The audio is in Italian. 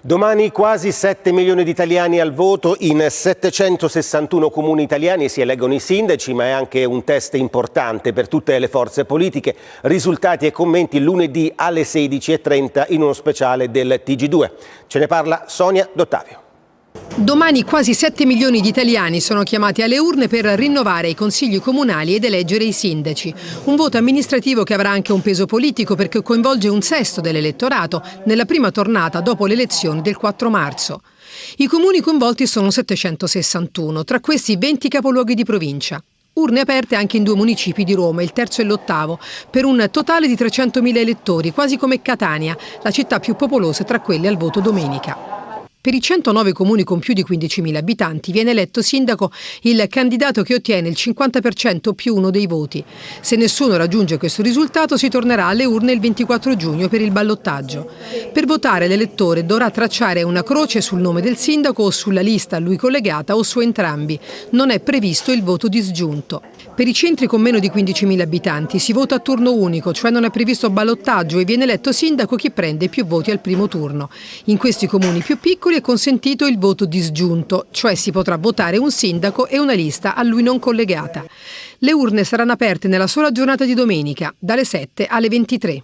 Domani quasi 7 milioni di italiani al voto in 761 comuni italiani si eleggono i sindaci, ma è anche un test importante per tutte le forze politiche. Risultati e commenti lunedì alle 16:30 in uno speciale del TG2. Ce ne parla Sonia D'Ottavio. Domani quasi 7 milioni di italiani sono chiamati alle urne per rinnovare i consigli comunali ed eleggere i sindaci. Un voto amministrativo che avrà anche un peso politico perché coinvolge un sesto dell'elettorato nella prima tornata dopo le elezioni del 4 marzo. I comuni coinvolti sono 761, tra questi 20 capoluoghi di provincia. Urne aperte anche in 2 municipi di Roma, il terzo e l'8, per un totale di 300.000 elettori, quasi come Catania, la città più popolosa tra quelle al voto domenica. Per i 109 comuni con più di 15.000 abitanti viene eletto sindaco il candidato che ottiene il 50% più uno dei voti. Se nessuno raggiunge questo risultato si tornerà alle urne il 24 giugno per il ballottaggio. Per votare l'elettore dovrà tracciare una croce sul nome del sindaco o sulla lista a lui collegata o su entrambi. Non è previsto il voto disgiunto. Per i centri con meno di 15.000 abitanti si vota a turno unico, cioè non è previsto ballottaggio e viene eletto sindaco chi prende più voti al primo turno. In questi comuni più piccoli è consentito il voto disgiunto, cioè si potrà votare un sindaco e una lista a lui non collegata. Le urne saranno aperte nella sola giornata di domenica, dalle 7 alle 23.